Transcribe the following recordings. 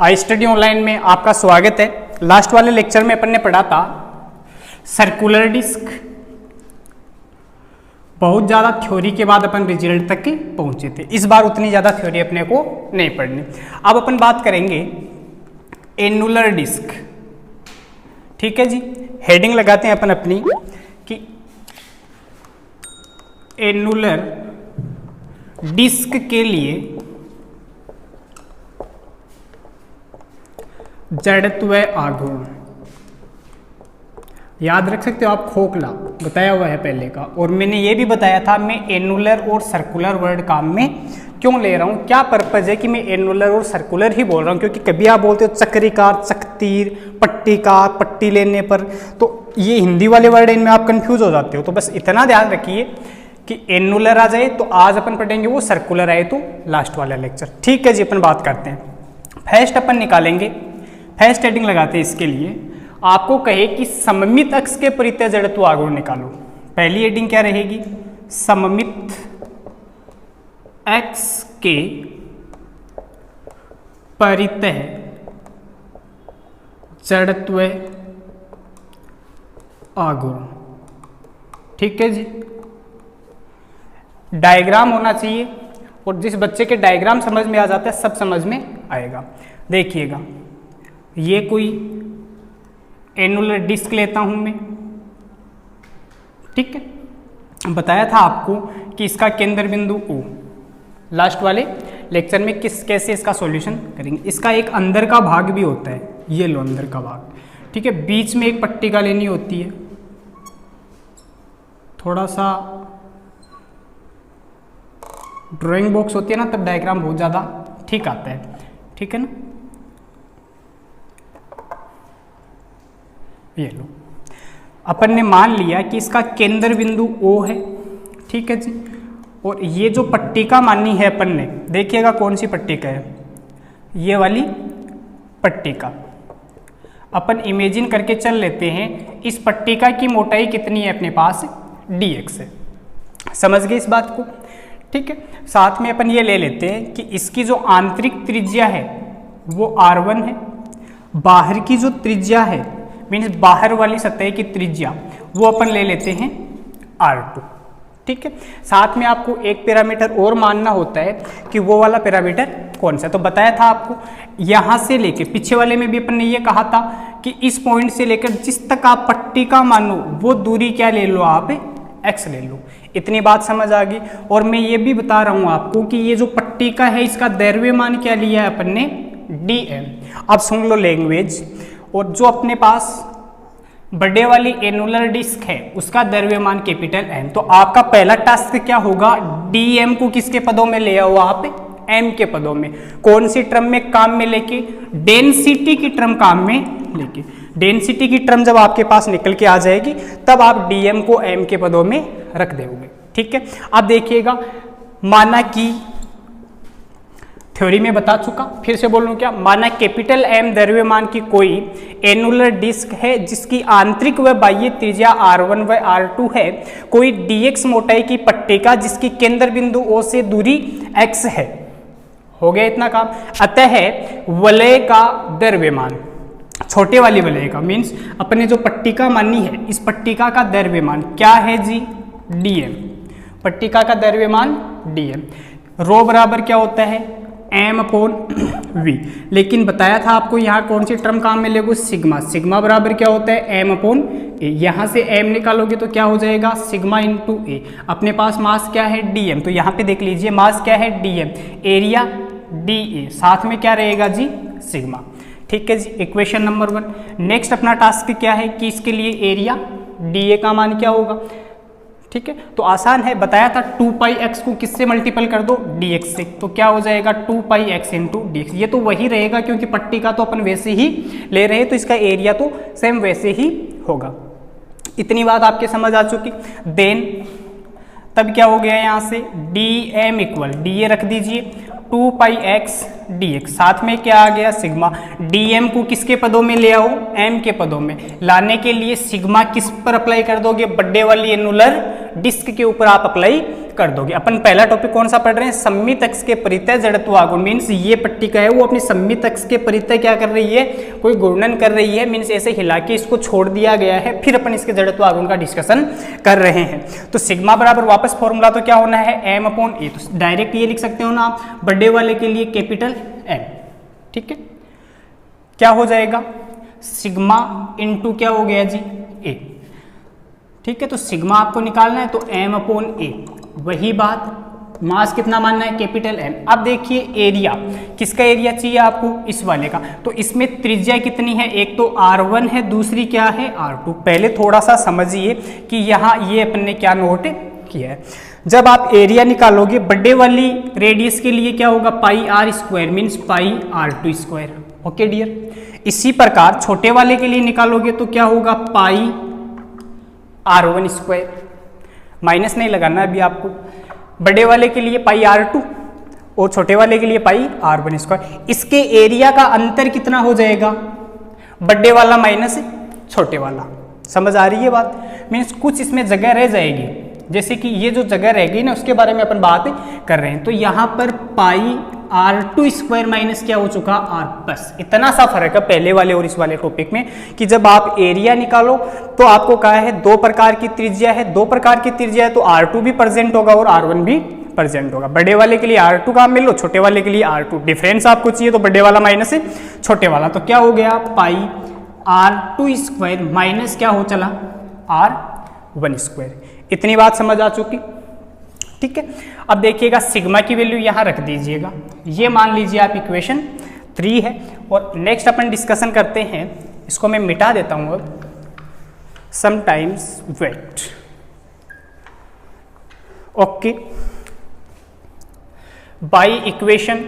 I study online में आपका स्वागत है। लास्ट वाले लेक्चर में अपन ने पढ़ा था सर्कुलर डिस्क। बहुत ज़्यादा थ्योरी के बाद अपन रिजल्ट तक पहुंचे थे। इस बार उतनी ज़्यादा थ्योरी अपने को नहीं पढ़नी। अब अपन बात करेंगे एनुलर डिस्क। ठीक है जी, हेडिंग लगाते हैं अपन अपनी कि एनुलर डिस्क के लिए जड़त्व आघूर्ण। याद रख सकते हो आप, खोखला बताया हुआ है पहले का। और मैंने ये भी बताया था मैं एनुलर और सर्कुलर वर्ड काम में क्यों ले रहा हूँ, क्या पर्पज है कि मैं एनुलर और सर्कुलर ही बोल रहा हूँ। क्योंकि कभी आप बोलते हो चक्रिकार, चकतीर, पट्टीकार, पट्टी लेने पर, तो ये हिंदी वाले वर्ड है, इनमें आप कंफ्यूज हो जाते हो। तो बस इतना ध्यान रखिए कि एनुलर आ जाए तो आज अपन पढ़ेंगे, वो सर्कुलर आए तो लास्ट वाला लेक्चर। ठीक है जी, अपन बात करते हैं। फर्स्ट अपन निकालेंगे, फर्स्ट हेडिंग लगाते हैं इसके लिए। आपको कहे कि सममित अक्ष के परितः जड़त्व आघूर्ण निकालो। पहली हेडिंग क्या रहेगी? सममित अक्ष के परितः जड़त्व आघूर्ण। ठीक है जी, डायग्राम होना चाहिए, और जिस बच्चे के डायग्राम समझ में आ जाता है सब समझ में आएगा। देखिएगा, ये कोई एनुलर डिस्क लेता हूं मैं। ठीक है, बताया था आपको कि इसका केंद्र बिंदु O। लास्ट वाले लेक्चर में कैसे इसका सॉल्यूशन करेंगे। इसका एक अंदर का भाग भी होता है, ये लो अंदर का भाग। ठीक है, बीच में एक पट्टिका लेनी होती है, थोड़ा सा ड्राइंग बॉक्स होती है ना, तब डायग्राम बहुत ज़्यादा ठीक आता है। ठीक है ना, ये लो, अपन ने मान लिया कि इसका केंद्र बिंदु O है। ठीक है जी, और ये जो पट्टिका मानी है अपन ने, देखिएगा कौन सी पट्टिका है, ये वाली पट्टिका। अपन इमेजिन करके चल लेते हैं, इस पट्टिका की मोटाई कितनी है अपने पास? dx है। समझ गए इस बात को? ठीक है, साथ में अपन ये ले लेते हैं कि इसकी जो आंतरिक त्रिज्या है वो r1 है, बाहर की जो त्रिज्या है मीन्स बाहर वाली सतह की त्रिज्या वो अपन ले लेते हैं r2। ठीक है, साथ में आपको एक पैरामीटर और मानना होता है कि वो वाला पैरामीटर कौन सा है। तो बताया था आपको, यहाँ से लेके पीछे वाले में भी अपन ने ये कहा था कि इस पॉइंट से लेकर जिस तक आप पट्टिका मानो वो दूरी क्या ले लो, आप x ले लो। इतनी बात समझ आ गई। और मैं ये भी बता रहा हूँ आपको कि ये जो पट्टिका है इसका द्रव्यमान क्या लिया है अपन ने? dm। अब सुन लो लैंग्वेज। और जो अपने पास बड़े वाली एनुलर डिस्क है उसका द्रव्यमान कैपिटल M। तो आपका पहला टास्क क्या होगा? dm को किसके पदों में ले आओ आप? m के पदों में। कौन सी टर्म में काम में लेके? डेंसिटी की टर्म काम में लेके। डेंसिटी की टर्म जब आपके पास निकल के आ जाएगी तब आप dm को m के पदों में रख दोगे। ठीक है, अब देखिएगा, माना कि थ्योरी में बता चुका, फिर से बोलूं क्या? माना कैपिटल M द्रव्यमान की कोई एनुलर डिस्क है जिसकी आंतरिक व बाह्य त्रिज्या r1 व r2 है, कोई dx मोटाई की पट्टिका जिसकी केंद्र बिंदु O से दूरी x है। हो गया इतना काम। अतः वलय का द्रव्यमान, छोटे वाली वलय का मीन्स अपने जो पट्टिका मानी है इस पट्टिका का द्रव्यमान क्या है जी? dm। पट्टिका का द्रव्यमान dm। रो बराबर क्या होता है? m/v। लेकिन बताया था आपको यहाँ कौन सी टर्म काम में लेगो? सिग्मा। सिग्मा बराबर क्या होता है? m/a। यहाँ से m निकालोगे तो क्या हो जाएगा? Sigma into a। अपने पास मास क्या है? dm। तो यहाँ पे देख लीजिए मास क्या है? dm। एरिया da, साथ में क्या रहेगा जी? सिग्मा। ठीक है जी, इक्वेशन नंबर 1। नेक्स्ट अपना टास्क क्या है कि इसके लिए एरिया da का मान क्या होगा? ठीक है, तो आसान है, बताया था 2πx को किससे मल्टीपल कर दो? dx से। तो क्या हो जाएगा? 2πx into dx। ये तो वही रहेगा क्योंकि पट्टिका तो अपन वैसे ही ले रहे हैं, तो इसका एरिया तो सेम वैसे ही होगा। इतनी बात आपके समझ आ चुकी। देन तब क्या हो गया यहाँ से? dm इक्वल da रख दीजिए 2πx dx, साथ में क्या आ गया? सिग्मा। dm को किसके पदों में ले आओ? m के पदों में। लाने के लिए सिग्मा किस पर अप्लाई कर दोगे? बड़े वाली एनुलर डिस्क के ऊपर आप अप्लाई कर दोगे। अपन पहला टॉपिक कौन सा पढ़ रहे हैं, सममित अक्ष के परितः जड़त्व आघूर्ण, मीन्स ये पट्टिका है वो अपनी सममित अक्ष के परितः क्या कर रही है, कोई घूर्णन कर रही है, मीन्स ऐसे हिला के इसको छोड़ दिया गया है, फिर अपन इसके जड़त्व आघूर्ण का डिस्कशन कर रहे हैं। तो सिग्मा बराबर वापस फॉर्मूला तो क्या होना है, m/a, तो डायरेक्ट ये लिख सकते हो ना आप, बड़े वाले के लिए कैपिटल M, ठीक है, क्या हो जाएगा सिग्मा इंटू क्या हो गया जी a, ठीक है। तो सिग्मा आपको निकालना है तो m/a, वही बात, मास कितना मानना है, कैपिटल M। अब देखिए एरिया, किसका एरिया चाहिए आपको, इस वाले का, तो इसमें त्रिज्या कितनी है, एक तो r1 है, दूसरी क्या है r2। पहले थोड़ा सा समझिए कि यहाँ ये अपन ने क्या नोट किया है। जब आप एरिया निकालोगे बड़े वाली रेडियस के लिए क्या होगा, pi r square means pi r2 square, okay dear. इसी प्रकार छोटे वाले के लिए निकालोगे तो क्या होगा, पाई r1 स्क्वायर, माइनस नहीं लगाना अभी आपको, बड़े वाले के लिए पाई r2 और छोटे वाले के लिए पाई r1 स्क्वायर। इसके एरिया का अंतर कितना हो जाएगा, बड़े वाला माइनस छोटे वाला, समझ आ रही है बात, मीन्स कुछ इसमें जगह रह जाएगी, जैसे कि ये जो जगह रहेगी ना उसके बारे में अपन बात कर रहे हैं। तो यहाँ पर पाई r2 स्क्वायर माइनस क्या हो चुका r, बस इतना सा फर्क है पहले वाले और इस वाले टॉपिक में कि जब आप एरिया निकालो तो आपको कहा है दो प्रकार की त्रिज्या है, दो प्रकार की त्रिज्या है तो r2 भी प्रेजेंट होगा और r1 भी प्रेजेंट होगा। बड़े वाले के लिए r2 का मिल लो, छोटे वाले के लिए r2, डिफरेंस आपको चाहिए तो बड़े वाला माइनस छोटे वाला, तो क्या हो गया पाई r2 स्क्वायर माइनस क्या हो चला r1 स्क्वायर। इतनी बात समझ आ चुकी, ठीक है। अब देखिएगा सिग्मा की वैल्यू यहाँ रख दीजिएगा, ये मान लीजिए आप इक्वेशन 3 है। और नेक्स्ट अपन डिस्कशन करते हैं, इसको मैं मिटा देता हूँ अब, sometimes wait, okay, by equation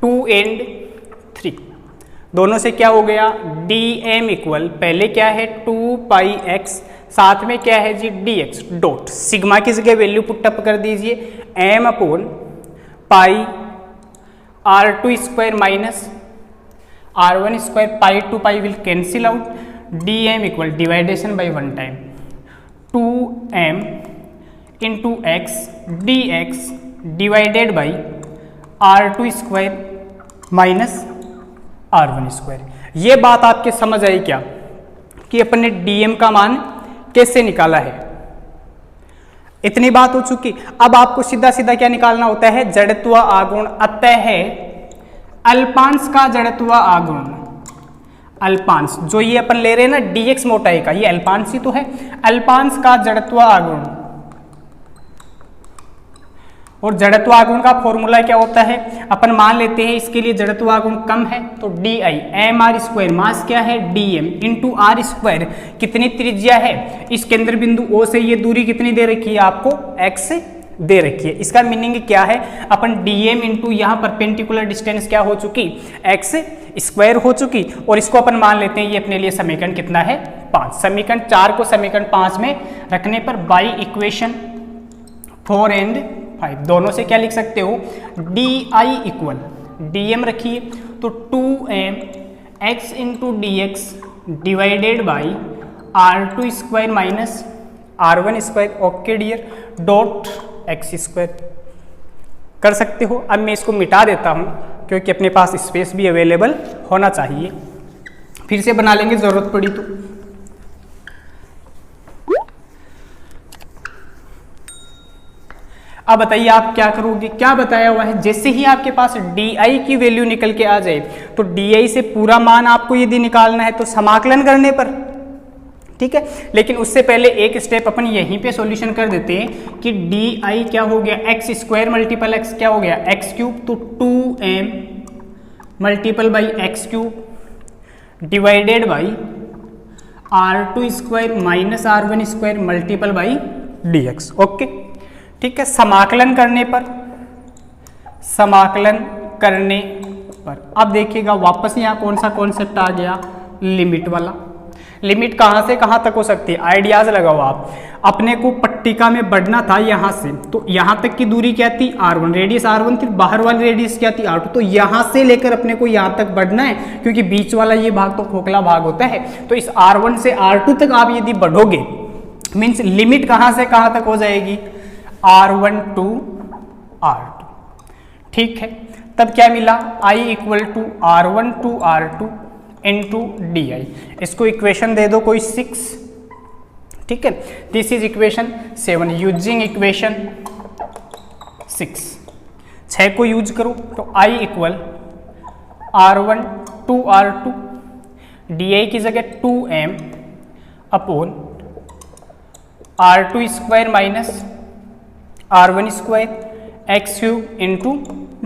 2 and 3 दोनों से क्या हो गया, dm इक्वल, पहले क्या है 2 पाई x, साथ में क्या है जी dx डॉट, सिग्मा की जगह वैल्यू पुट अप कर दीजिए, m/, pi r2 square minus r1 स्क्वायर, pi two pi will cancel out, dm equal division by 1 time 2m into x dx divided by r2 square minus r1 square. ये बात आपके समझ आई क्या कि अपन ने dm का मान कैसे निकाला है, इतनी बात हो चुकी। अब आपको सीधा सीधा क्या निकालना होता है, जड़त्व आघूर्ण, अतः अल्पांश का जड़त्व आघूर्ण, अल्पांश जो ये अपन ले रहे हैं ना dx मोटाई का, ये अल्पांश ही तो है, अल्पांश का जड़त्व आघूर्ण। और जड़त्व आघूर्ण का फॉर्मूला क्या होता है, अपन मान लेते हैं इसके लिए जड़त्व आघूर्ण कम है तो D I M R square, mass क्या है dm इंटू आर स्क्वायर, कितनी त्रिज्या है, इस केंद्र बिंदु O से ये दूरी कितनी दे रखी है आपको, x दे रखी है। इसका मीनिंग क्या है, अपन dm इंटू यहाँ परपेंडिकुलर डिस्टेंस क्या हो चुकी, x स्क्वायर हो चुकी, और इसको अपन मान लेते हैं ये अपने लिए समीकरण कितना है 5, समीकरण 4 को समीकरण 5 में रखने पर बाई इक्वेशन 4 एंड 5 दोनों से क्या लिख सकते हो, डी आई इक्वल, dm रखिए तो 2m x into D X divided by r2 square minus r1 square, okay dear, dot x square कर सकते हो। अब मैं इसको मिटा देता हूँ क्योंकि अपने पास स्पेस भी अवेलेबल होना चाहिए, फिर से बना लेंगे जरूरत पड़ी तो। अब बताइए आप क्या करोगे, क्या बताया हुआ है, जैसे ही आपके पास di की वैल्यू निकल के आ जाए तो di से पूरा मान आपको यदि निकालना है तो समाकलन करने पर, ठीक है। लेकिन उससे पहले एक स्टेप अपन यहीं पे सॉल्यूशन कर देते हैं कि di क्या हो गया, x स्क्वायर मल्टीपल x क्या हो गया x क्यूब, तो 2m multiple by x cube divided by r2 square minus r1 square multiple by dx, okay, ठीक है। समाकलन करने पर, समाकलन करने पर अब देखिएगा वापस यहाँ कौन सा कॉन्सेप्ट आ गया, लिमिट वाला। लिमिट कहाँ से कहाँ तक हो सकती है, आइडियाज लगाओ आप। अपने को पट्टिका में बढ़ना था यहाँ से, तो यहाँ तक की दूरी क्या थी r1, रेडियस r1 थी, बाहर वाली रेडियस क्या थी r2, तो यहाँ से लेकर अपने को यहाँ तक बढ़ना है क्योंकि बीच वाला ये भाग तो खोखला भाग होता है। तो इस r1 से r2 तक आप यदि बढ़ोगे मीन्स लिमिट कहां से कहां तक हो जाएगी, R1 टू R2, ठीक है। तब क्या मिला, I equal to R1 two R2 into DI। इसको इक्वेशन दे दो कोई 6, ठीक है। This is equation 7 using equation 6 को यूज करो तो I equal R1 two R2, DI की जगह 2m upon R2 square minus R1 square X cube into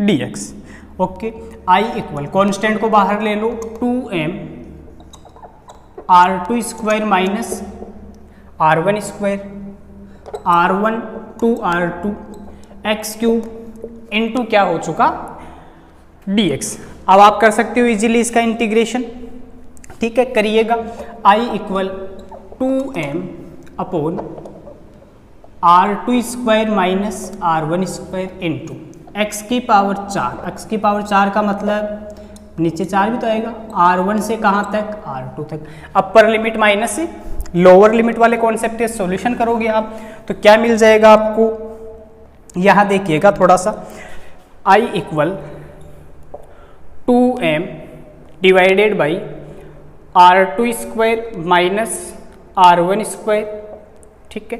DX। Okay, I equal constant को बाहर ले लो, 2m R2 square minus R1 square R1 two R2 X cube into क्या हो चुका DX। अब आप कर सकते हो इजीली इसका इंटीग्रेशन, ठीक है, करिएगा। I equal 2m upon R2 square minus R1 square into x की पावर 4। एक्स की पावर 4 का मतलब नीचे 4 भी तो आएगा, R1 से कहाँ तक, R2 तक। अपर लिमिट माइनस से लोअर लिमिट वाले कॉन्सेप्ट के सॉल्यूशन करोगे आप तो क्या मिल जाएगा आपको, यहाँ देखिएगा थोड़ा सा। I equal 2m divided by R2 square minus R1 square, ठीक है।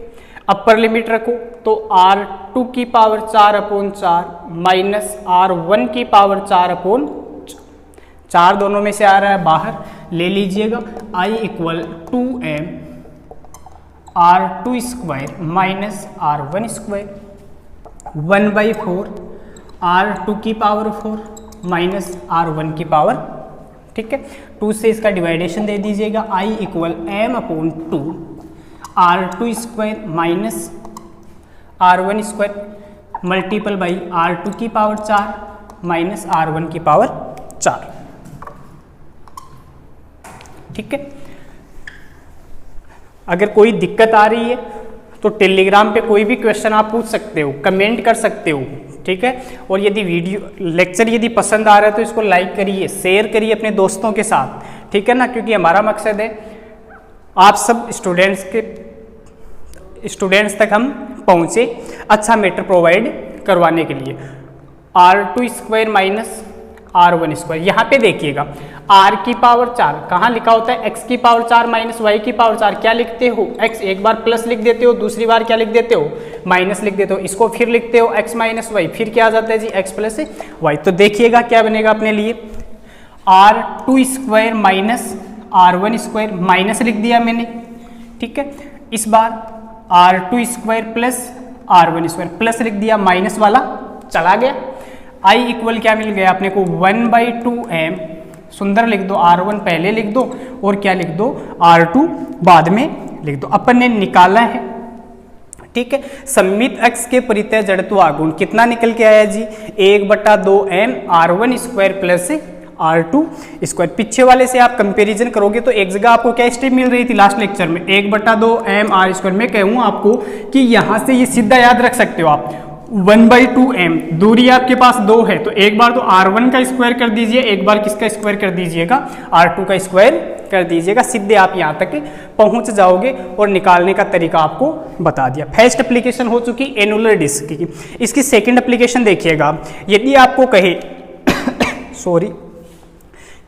अपर लिमिट रखो तो R2 की पावर 4 अपॉन 4 माइनस R1 की पावर 4 अपॉन 4, दोनों में से आ रहा है बाहर, ले लीजिएगा। I equal 2m R2 square minus R1 square 1/4 R2 की पावर 4 माइनस R1 की पावर, ठीक है। 2 से इसका डिवाइडेशन दे दीजिएगा। I equal m upon 2 R2 square minus R1 square multiple by R2 की पावर 4 माइनस R1 की पावर 4, ठीक है। अगर कोई दिक्कत आ रही है तो टेलीग्राम पे कोई भी क्वेश्चन आप पूछ सकते हो, कमेंट कर सकते हो, ठीक है। और यदि वीडियो लेक्चर यदि पसंद आ रहा है तो इसको लाइक करिए, शेयर करिए अपने दोस्तों के साथ, ठीक है ना, क्योंकि हमारा मकसद है आप सब स्टूडेंट्स तक हम पहुँचे अच्छा मैटर प्रोवाइड करवाने के लिए। R2 square minus R1 square, यहाँ पे देखिएगा R की पावर 4 कहाँ लिखा होता है, x की पावर 4 माइनस y की पावर 4, क्या लिखते हो, x एक बार प्लस लिख देते हो, दूसरी बार क्या लिख देते हो, माइनस लिख देते हो, इसको फिर लिखते हो x माइनस वाई, फिर क्या आ जाता है जी x प्लस वाई। तो देखिएगा क्या बनेगा अपने लिए, R2 square minus R1 square, minus लिख दिया मैंने, ठीक है। इस बार R2 square plus R1 square, plus लिख दिया, माइनस वाला चला गया। I इक्वल क्या मिल गया अपने को, 1/2m, सुंदर लिख दो, R1 पहले लिख दो और क्या लिख दो, R2 बाद में लिख दो। अपन ने निकाला है, ठीक है। सममित अक्ष के परितः जड़त्व आघूर्ण कितना निकल के आया जी, 1/2m R1 square plus R2 square. पीछे वाले से आप कंपैरिजन करोगे तो एक जगह आपको क्या स्टेप मिल रही थी लास्ट लेक्चर में, 1/2m R स्क्वायर। मैं कहूँ आपको कि यहाँ से ये सीधा याद रख सकते हो आप, 1/2m, दूरी आपके पास 2 है तो एक बार तो R1 का स्क्वायर कर दीजिए, एक बार किसका स्क्वायर कर दीजिएगा, R2 का स्क्वायर कर दीजिएगा, सीधे आप यहाँ तक पहुँच जाओगे। और निकालने का तरीका आपको बता दिया। फर्स्ट एप्लीकेशन हो चुकी एनुलर डिस्क की। इसकी सेकंड एप्लीकेशन देखिएगा, यदि आपको कहे सॉरी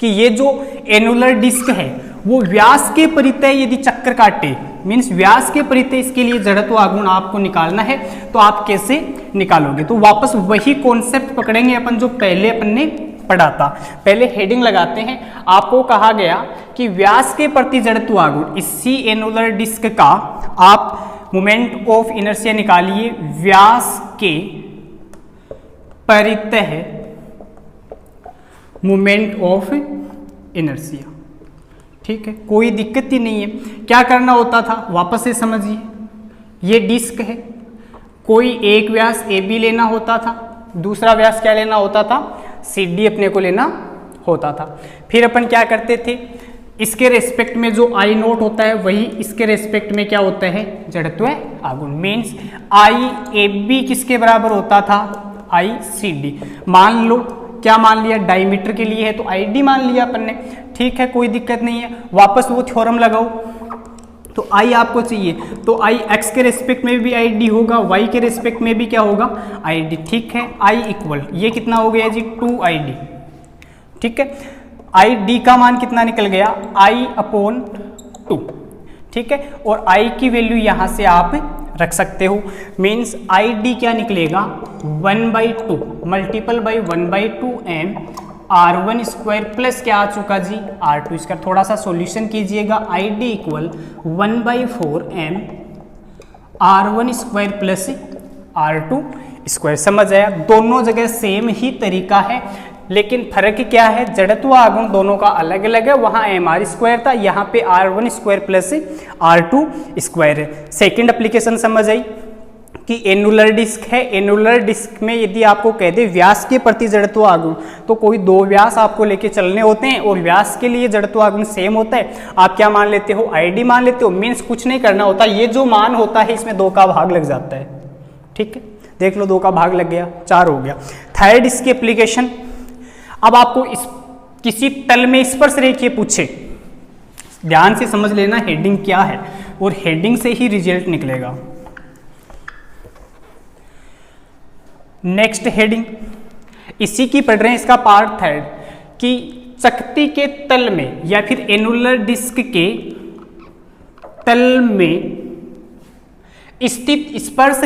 कि ये जो एनुलर डिस्क है वो व्यास के परितः यदि चक्कर काटे, मीन्स व्यास के परितः इसके लिए जड़त्व आघूर्ण आपको निकालना है तो आप कैसे निकालोगे, तो वापस वही कॉन्सेप्ट पकड़ेंगे अपन जो पहले अपन ने पढ़ा था। पहले हेडिंग लगाते हैं, आपको कहा गया कि व्यास के प्रति जड़त्व आघूर्ण, इसी एनुलर डिस्क का आप मोमेंट ऑफ इनर्शिया निकालिए व्यास के परितः मोमेंट ऑफ इनर्शिया, ठीक है, कोई दिक्कत ही नहीं है। क्या करना होता था वापस से समझिए, ये डिस्क है, कोई एक व्यास AB लेना होता था, दूसरा व्यास क्या लेना होता था, CD अपने को लेना होता था। फिर अपन क्या करते थे, इसके रेस्पेक्ट में जो I नोट होता है वही इसके रेस्पेक्ट में क्या होता है, जड़त्व आघूर्ण। मीन्स IAB किसके बराबर होता था, ICD। मान लो क्या मान लिया, डायमीटर के लिए है तो ID मान लिया अपन ने, ठीक है, कोई दिक्कत नहीं है। वापस वो थ्योरम लगाओ, तो आई आपको चाहिए, तो आई एक्स के रेस्पेक्ट में भी आई डी होगा, वाई के रेस्पेक्ट में भी क्या होगा, आई डी। ठीक है, आई इक्वल ये कितना हो गया जी 2ID। ठीक है, आई डी का मान कितना निकल गया, I/2। ठीक है, और आई की वैल्यू यहां से आप रख सकते हो, मीन्स आई डी क्या निकलेगा 1/2 multiple by 1/2 m R1 square plus क्या आ चुका जी R2। इसका थोड़ा सा सॉल्यूशन कीजिएगा, I D equal 1/4 m R1 square plus R2 square. समझ आया, दोनों जगह सेम ही तरीका है, लेकिन फर्क क्या है, जड़त्व आघूर्ण दोनों का अलग अलग है। वहां mr स्क्वायर था, यहाँ पे R1 square plus R2 square है। सेकंड एप्लीकेशन समझ आई कि एनुलर डिस्क है, एनुलर डिस्क में यदि आपको कह दे व्यास के प्रति जड़त्व आघूर्ण, तो कोई दो व्यास आपको लेके चलने होते हैं और व्यास के लिए जड़त्व आघूर्ण सेम होता है। आप क्या मान लेते हो, आईडी मान लेते हो, मीन्स कुछ नहीं करना होता, ये जो मान होता है इसमें 2 का भाग लग जाता है। ठीक है, देख लो 2 का भाग लग गया, 4 हो गया। थर्ड इसकी एप्लीकेशन, अब आपको किसी तल में स्पर्श रेखीय पूछे, ध्यान से समझ लेना हेडिंग क्या है, और हेडिंग से ही रिजल्ट निकलेगा। नेक्स्ट हेडिंग इसी की पढ़ रहे हैं, इसका पार्ट थर्ड, कि चकती के तल में या फिर एनुलर डिस्क के तल में स्थित स्पर्श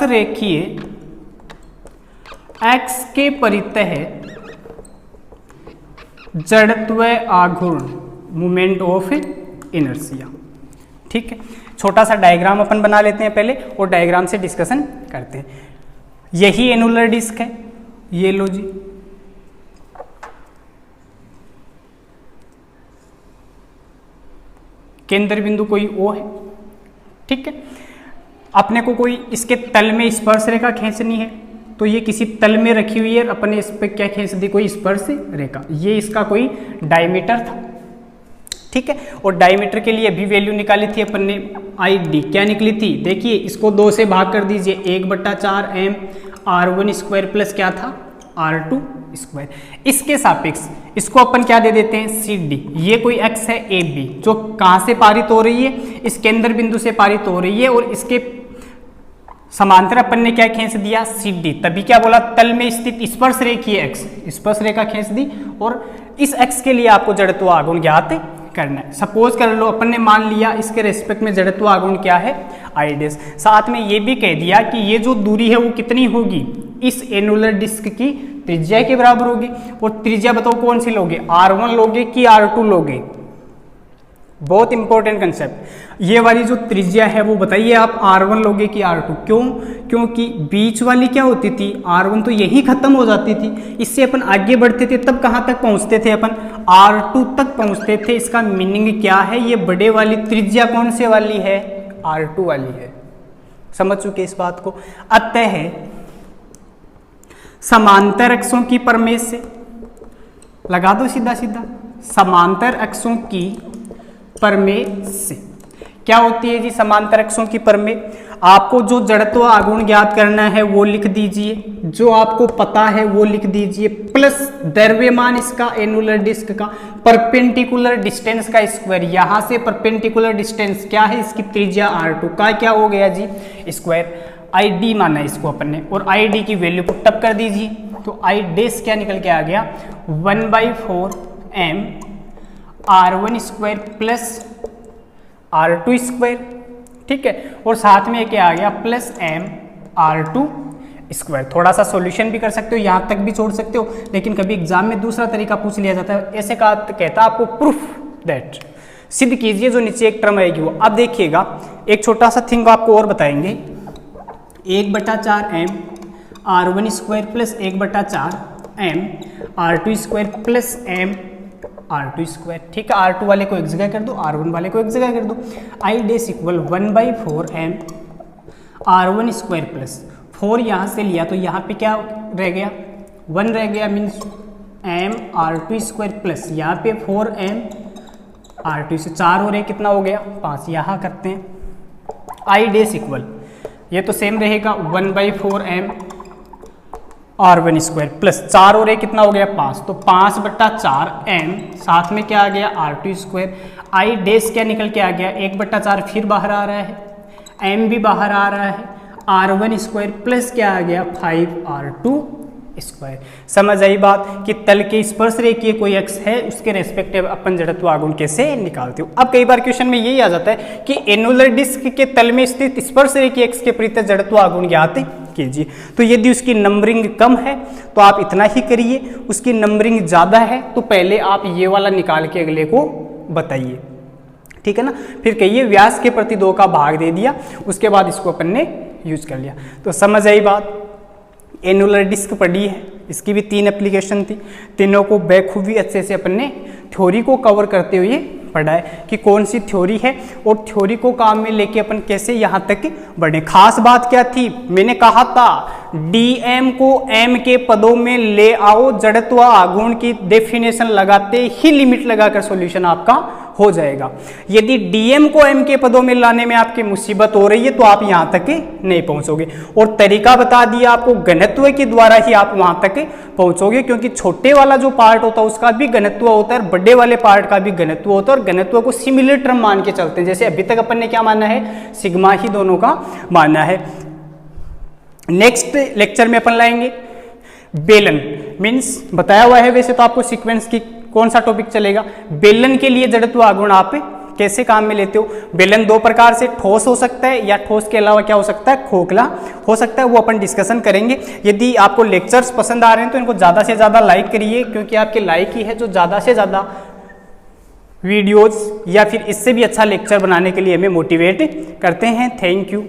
रेखीय x के परितः जड़त्व आघूर्ण मोमेंट ऑफ इनर्शिया। ठीक है, छोटा सा डायग्राम अपन बना लेते हैं पहले और डायग्राम से डिस्कशन करते हैं। यही एनुलर डिस्क है, ये लो जी, केंद्र बिंदु कोई O है। ठीक है, अपने को कोई इसके तल में स्पर्श रेखा खींचनी है, तो ये किसी तल में रखी हुई है, अपने इस पे क्या खींच दी, कोई स्पर्श रेखा। ये इसका कोई डायमीटर था। ठीक है, और डायमीटर के लिए भी वैल्यू निकाली थी अपन ने, आई डी क्या निकली थी, देखिए इसको 2 से भाग कर दीजिए, 1/4 m R1 स्क्वायर प्लस क्या था R2 स्क्वायर। इसके सापेक्ष इसको अपन क्या दे देते हैं, सी डी। ये कोई x है AB, जो कहाँ से पारित हो रही है, इस केंद्र बिंदु से पारित हो रही है, और इसके समांतर अपन ने क्या खींच दिया, सी डी। तभी क्या बोला, तल में स्थित स्पर्श रेखीय x, स्पर्श रेखा खींच दी, और इस x के लिए आपको जड़त्व आघूर्ण ज्ञात करना है। सपोज कर लो अपन ने मान लिया इसके रेस्पेक्ट में जड़त्व आघूर्ण क्या है, आई डैश। साथ में ये भी कह दिया कि ये जो दूरी है वो कितनी होगी, इस एनुलर डिस्क की त्रिज्या के बराबर होगी। और त्रिज्या बताओ कौन सी लोगे, R1 लोगे कि R2 लोगे, बहुत इंपॉर्टेंट कंसेप्ट। ये वाली जो त्रिज्या है वो बताइए आप R1 लोगे कि R2, क्यों, क्योंकि बीच वाली क्या होती थी R1, तो यही खत्म हो जाती थी। इससे अपन आगे बढ़ते थे, तब कहाँ तक पहुँचते थे अपन, R2 तक पहुँचते थे। इसका मीनिंग क्या है, ये बड़े वाली त्रिज्या कौन से वाली है, R2 वाली है। समझ चुके इस बात को। अतः समांतर अक्षों की प्रमेय से लगा दो सीधा सीधा, समांतर अक्षों की प्रमेय से क्या होती है जी, समांतर अक्षों की प्रमेय। आपको जो जड़त्व आघूर्ण ज्ञात करना है वो लिख दीजिए, जो आपको पता है वो लिख दीजिए, प्लस द्रव्यमान इसका एनुलर डिस्क का, परपेंडिकुलर डिस्टेंस का स्क्वायर। यहां से परपेंडिकुलर डिस्टेंस क्या है, इसकी त्रिज्या R2 का क्या हो गया जी स्क्वायर, आई डी माना इसको अपन ने, और आई डी की वैल्यू पुट अप कर दीजिए, तो आई डैश क्या निकल के आ गया 1/4 m R1 square plus R2 square. ठीक है, और साथ में क्या आ गया प्लस m R2 स्क्वायर। थोड़ा सा सॉल्यूशन भी कर सकते हो, यहाँ तक भी छोड़ सकते हो, लेकिन कभी एग्जाम में दूसरा तरीका पूछ लिया जाता है, ऐसे का कहता आपको प्रूफ दैट, सिद्ध कीजिए जो नीचे एक टर्म आएगी वो। अब देखिएगा एक छोटा सा थिंग आपको और बताएंगे, 1/4 m R1 square plus 1/4 m R2 square plus m R2 square. ठीक है, R2 वाले को एक जगह कर दो, R1 वाले को एक जगह कर दो। I dash equal 1/4 m R1 square plus 4 यहाँ से लिया तो यहाँ पे क्या रह गया 1 रह गया, means m R2 square plus यहाँ पे 4m R2 से 4 हो रहे, कितना हो गया 5। यहाँ करते हैं आई डैश इक्वल, ये तो सेम रहेगा 1/4 m r1 स्क्वायर प्लस 4 और 1 कितना हो गया 5, तो 5/4 m, साथ में क्या आ गया r2 स्क्वायर, i डैश क्या निकल के आ गया 1/4 फिर बाहर आ रहा है, m भी बाहर आ रहा है, r1 स्क्वायर प्लस क्या आ गया 5r2 स्क्वायर। समझ आई बात कि तल के स्पर्श रेखीय कोई एक्स है उसके रेस्पेक्टिव अपन जड़त्व आघूर्ण कैसे निकालते हो। अब कई बार क्वेश्चन में यही आ जाता है कि एनुलर डिस्क के तल में स्थित स्पर्श रेखीय एक्स के प्रति जड़त्व आघूर्ण ज्ञात कीजिए। तो यदि उसकी नंबरिंग कम है तो आप इतना ही करिए, उसकी नंबरिंग ज़्यादा है तो पहले आप ये वाला निकाल के अगले को बताइए, ठीक है ना। फिर कहिए व्यास के प्रति 2 का भाग दे दिया, उसके बाद इसको अपन ने यूज कर लिया। तो समझ आई बात। एनुलर डिस्क पढ़ी है, इसकी भी 3 एप्लीकेशन थी, तीनों को बेखूबी अच्छे से अपन ने थ्योरी को कवर करते हुए पढ़ा है कि कौन सी थ्योरी है और थ्योरी को काम में लेके अपन कैसे यहाँ तक बढ़े। खास बात क्या थी, मैंने कहा था dm को m के पदों में ले आओ, जड़त्व आघूर्ण की डेफिनेशन लगाते ही लिमिट लगाकर सॉल्यूशन आपका हो जाएगा। यदि dm को m के पदों में लाने में आपकी मुसीबत हो रही है तो आप यहाँ तक नहीं पहुंचोगे, और तरीका बता दिया आपको, घनत्व के द्वारा ही आप वहां तक पहुंचोगे, क्योंकि छोटे वाला जो पार्ट होता है उसका भी घनत्व होता है और बड़े वाले पार्ट का भी घनत्व होता है, और घनत्व को सिमिलर टर्म मान के चलते हैं। जैसे अभी तक अपन ने क्या माना है, सिग्मा ही दोनों का माना है। नेक्स्ट लेक्चर में अपन लाएंगे बेलन, मीन्स बताया हुआ है वैसे तो आपको सीक्वेंस की कौन सा टॉपिक चलेगा। बेलन के लिए जड़त्व आघूर्ण आप कैसे काम में लेते हो। बेलन 2 प्रकार से, ठोस हो सकता है या ठोस के अलावा क्या हो सकता है, खोखला हो सकता है, वो अपन डिस्कशन करेंगे। यदि आपको लेक्चर्स पसंद आ रहे हैं तो इनको ज़्यादा से ज़्यादा लाइक करिए, क्योंकि आपके लाइक ही है जो ज़्यादा से ज़्यादा वीडियोज़ या फिर इससे भी अच्छा लेक्चर बनाने के लिए हमें मोटिवेट करते हैं। Thank you.